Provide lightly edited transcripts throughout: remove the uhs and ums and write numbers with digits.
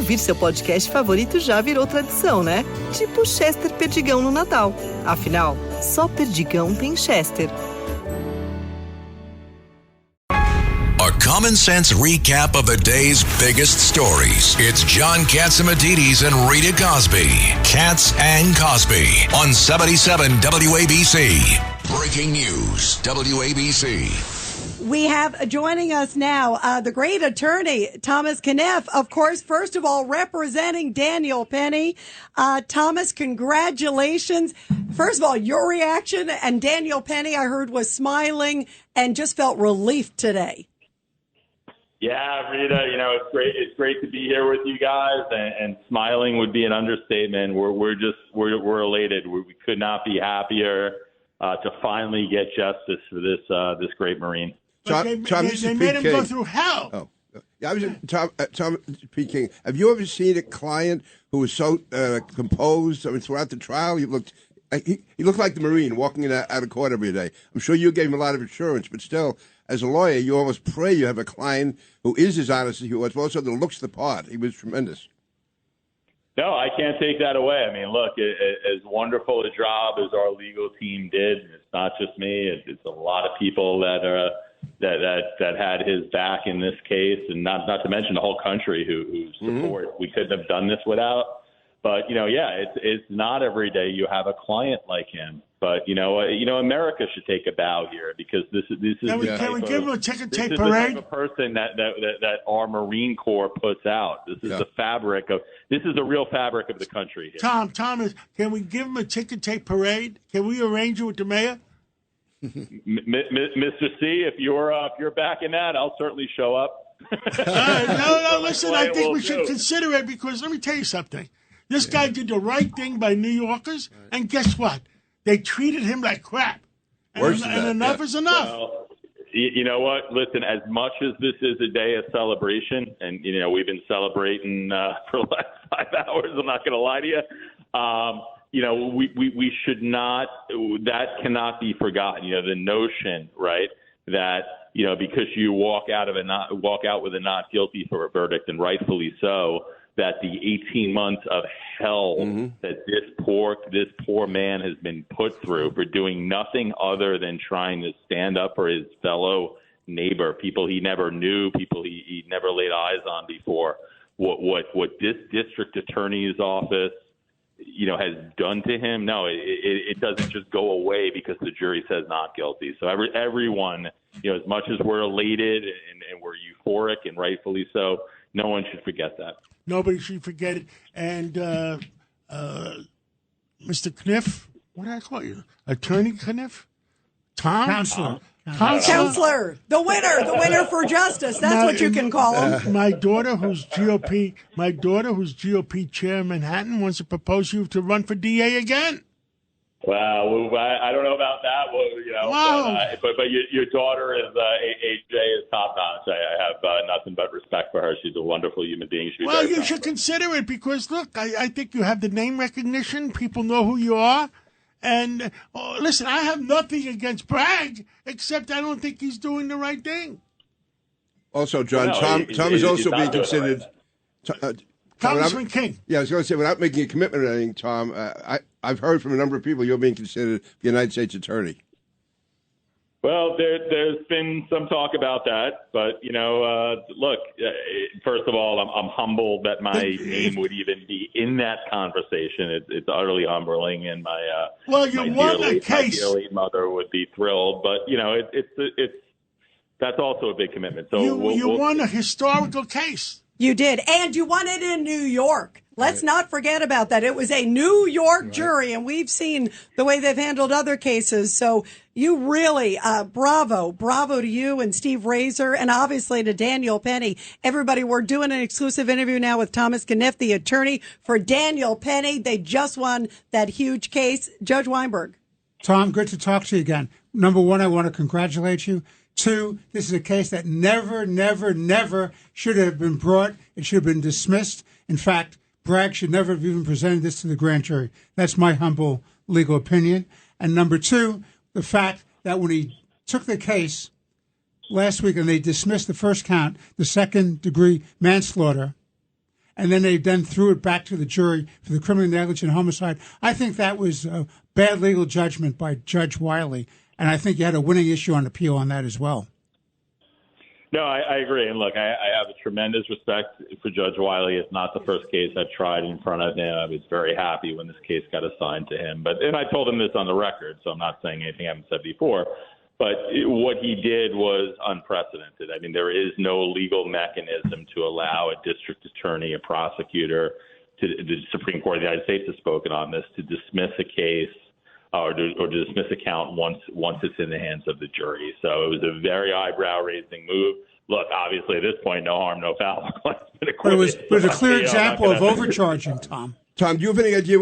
Ouvir seu podcast favorito já virou tradição, né? Tipo Chester Perdigão no Natal. Afinal, só Perdigão tem Chester. A common sense recap of the day's biggest stories. It's John Catsimatidis and Rita Cosby. Katz and Cosby on 77 WABC. Breaking news, WABC. We have joining us now the great attorney, Thomas Kenniff, of course, first of all, representing Daniel Penny. Thomas, congratulations. First of all, your reaction, and Daniel Penny, I heard, was smiling and just felt relief today. Yeah, Rita, it's great. It's great to be here with you guys, and smiling would be an understatement. We're elated. We could not be happier to finally get justice for this great Marine. Tom, they made him go through hell. Oh, yeah. Tom P. King. Have you ever seen a client who was so composed? I mean, throughout the trial, he looked like the Marine walking out of court every day. I'm sure you gave him a lot of assurance, but still, as a lawyer, you almost pray you have a client who is as honest as he was, but also that looks the part. He was tremendous. No, I can't take that away. I mean, look, as wonderful a job as our legal team did, it's not just me. It's a lot of people that had his back in this case, and not to mention the whole country who support. We couldn't have done this without. But it's not every day you have a client like him. But America should take a bow here, because this is Can we give him a ticker-tape parade? The type of person that our Marine Corps puts out. This is the real fabric of the country here. Thomas, can we give him a ticker-tape parade? Can we arrange it with the mayor? Mr. C, if you're backing that, I'll certainly show up. No, listen, I think we should consider it, because let me tell you something. This guy did the right thing by New Yorkers, and guess what? They treated him like crap. And enough is enough. Well, you know what? Listen, as much as this is a day of celebration, and, we've been celebrating for the last 5 hours, I'm not going to lie to you, we should not – that cannot be forgotten. The notion, right, that, because you walk out with a not guilty for a verdict, and rightfully so, that the 18 months of hell that this poor man has been put through for doing nothing other than trying to stand up for his fellow neighbor, people he never knew, people he never laid eyes on before. What this district attorney's office, has done to him, no, it doesn't just go away because the jury says not guilty. So everyone, as much as we're elated and we're euphoric, and rightfully so, no one should forget that. Nobody should forget it. And Mr. Kenniff, what did I call you? Attorney Kenniff? Tom? Counselor. The winner for justice. That's what you can call him. My daughter, who's GOP chair in Manhattan, wants to propose you to run for DA again. Well, I don't know about that. But your daughter is AJ is top notch. I have nothing but respect for her. She's a wonderful human being. You should consider it, because look, I think you have the name recognition. People know who you are. And listen, I have nothing against Bragg, except I don't think he's doing the right thing. Also, John, Tom is also being considered. Congressman King. Yeah, I was going to say, without making a commitment or anything, Tom, I've heard from a number of people you're being considered the United States Attorney. Well, there's been some talk about that, but look. First of all, I'm humbled that my name would even be in that conversation. It's utterly humbling, and my dear late mother would be thrilled. But that's also a big commitment. So you won a historical case. You did, and you won it in New York. Let's not forget about that. It was a New York jury, and we've seen the way they've handled other cases. So you really, bravo to you and Steve Razor, and obviously to Daniel Penny. Everybody, we're doing an exclusive interview now with Thomas Kenniff, the attorney for Daniel Penny. They just won that huge case. Judge Weinberg. Tom, good to talk to you again. Number one, I want to congratulate you. Two, this is a case that never should have been brought. It should have been dismissed. In fact, Bragg should never have even presented this to the grand jury. That's my humble legal opinion. And number two, the fact that when he took the case last week and they dismissed the first count, the second-degree manslaughter, and then they then threw it back to the jury for the criminally negligent homicide. I think that was a bad legal judgment by Judge Wiley, and I think you had a winning issue on appeal on that as well. No, I agree. And look, I have a tremendous respect for Judge Wiley. It's not the first case I've tried in front of him. I was very happy when this case got assigned to him. And I told him this on the record, so I'm not saying anything I haven't said before. But what he did was unprecedented. I mean, there is no legal mechanism to allow a district attorney, a prosecutor, the Supreme Court of the United States has spoken on this, to dismiss a case or to dismiss a count once it's in the hands of the jury. So it was a very eyebrow-raising move. Look, obviously at this point, no harm, no foul. But it was a clear example of overcharging, Tom. Tom, do you have any idea,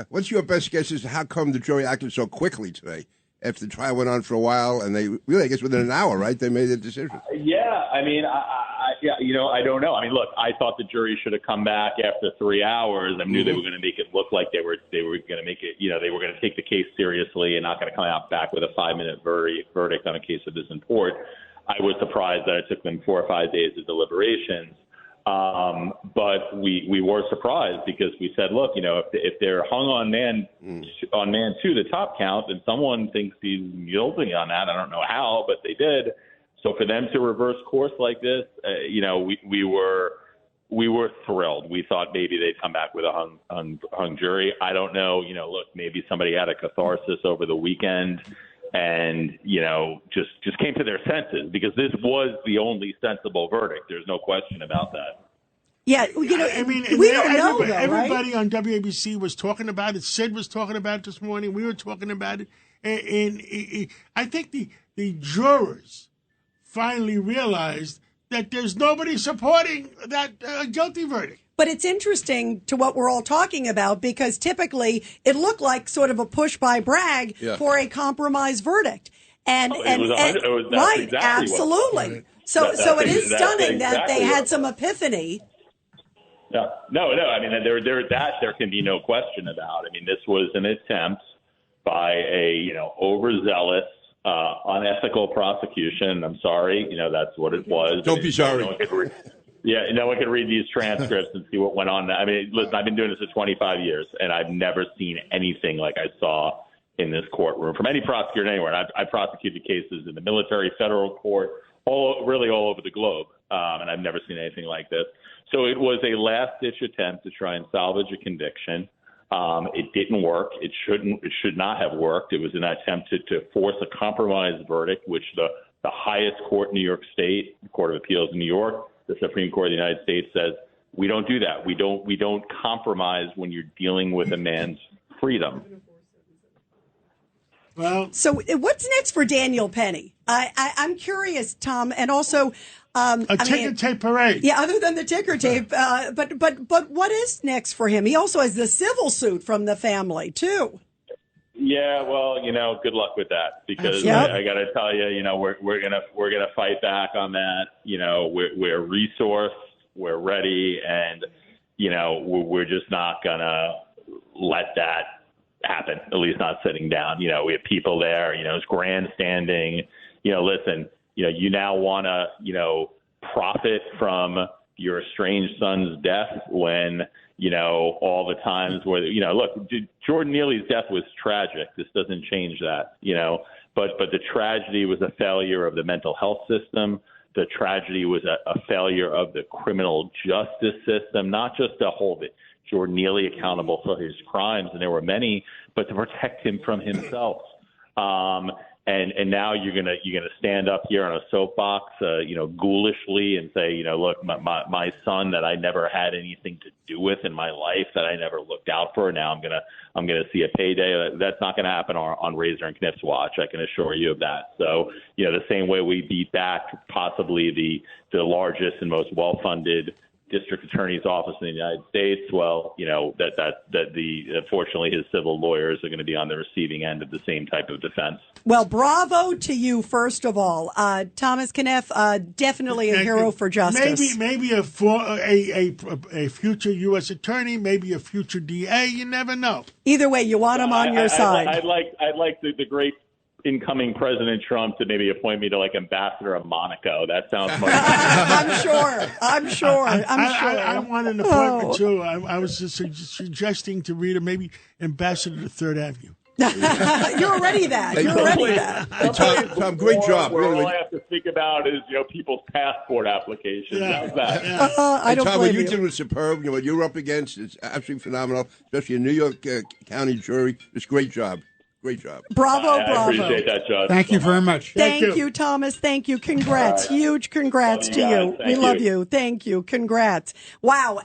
what's your best guess as to how come the jury acted so quickly today? After the trial went on for a while, and they really, I guess, within an hour, right? They made a decision. Yeah, I mean, I don't know. I mean, look, I thought the jury should have come back after 3 hours. I knew they were going to make it look like they were going to make it. They were going to take the case seriously and not going to come out back with a 5-minute verdict on a case of this import. I was surprised that it took them 4 or 5 days of deliberations. But we were surprised because we said, look, if they're hung on man 2, the top count, and someone thinks he's guilty on that, I don't know how, but they did. So for them to reverse course like this, we were thrilled. We thought maybe they'd come back with a hung jury. I don't know. Look, maybe somebody had a catharsis over the weekend and, just came to their senses, because this was the only sensible verdict. There's no question about that. Yeah, I mean, we don't know, though, everybody right? on WABC was talking about it. Sid was talking about it this morning. We were talking about it. And I think the jurors finally realized that there's nobody supporting that guilty verdict. But it's interesting to what we're all talking about, because typically it looked like sort of a push by Bragg for a compromise verdict. And right, exactly absolutely. So it is stunning that they had some epiphany. No. I mean, there can be no question about. I mean, this was an attempt by a overzealous, unethical prosecution. I'm sorry, that's what it was. Don't be sorry. No one could read these transcripts and see what went on. I mean, listen, I've been doing this for 25 years, and I've never seen anything like I saw in this courtroom from any prosecutor anywhere. And I prosecuted cases in the military, federal court, all over the globe, and I've never seen anything like this. So it was a last-ditch attempt to try and salvage a conviction. It didn't work. It should not have worked. It was an attempt to force a compromise verdict, which the highest court in New York State, the Court of Appeals in New York, the Supreme Court of the United States, says we don't do that. We don't compromise when you're dealing with a man's freedom. Well, so what's next for Daniel Penny? I'm curious, Tom, and also ticker tape parade. Yeah, other than the ticker tape, but what is next for him? He also has the civil suit from the family too. Yeah, well, good luck with that, because I got to tell you, we're gonna fight back on that. We're resourced, we're ready, and we're just not gonna let that happen. At least not sitting down. We have people there. It's grandstanding. Listen. You now want to profit from your estranged son's death when all the times where look, Jordan Neely's death was tragic. This doesn't change that, but the tragedy was a failure of the mental health system. The tragedy was a failure of the criminal justice system, not just to hold Jordan Neely accountable for his crimes, and there were many, but to protect him from himself. And now you're gonna stand up here on a soapbox, ghoulishly, and say, look, my son that I never had anything to do with in my life, that I never looked out for. Now I'm gonna see a payday. That's not gonna happen on Razor and Kniff's watch. I can assure you of that. So the same way we beat back possibly the largest and most well-funded district attorney's office in the United States, well, unfortunately his civil lawyers are going to be on the receiving end of the same type of defense. Well, bravo to you, first of all. Thomas Kenniff, definitely a hero for justice. Maybe a future U.S. attorney, maybe a future DA. You never know. Either way, you want him on your side. I'd like the great incoming President Trump to maybe appoint me to like ambassador of Monaco. That sounds much. I'm sure. I want an appointment too. I was just suggesting to Rita maybe ambassador to Third Avenue. You're already that. Tom, great job. Where Really. all I have to think about is people's passport applications. Yeah. How's that? I don't Tom, blame what you you. did was superb. What you're up against is absolutely phenomenal, especially a New York County jury. It's great job. Great job. Bravo. I appreciate that, Judge. Thank you very much. Thank you, Thomas. Thank you. Congrats. Huge congrats to you. Thank We love you. you. Thank you. Congrats. Wow.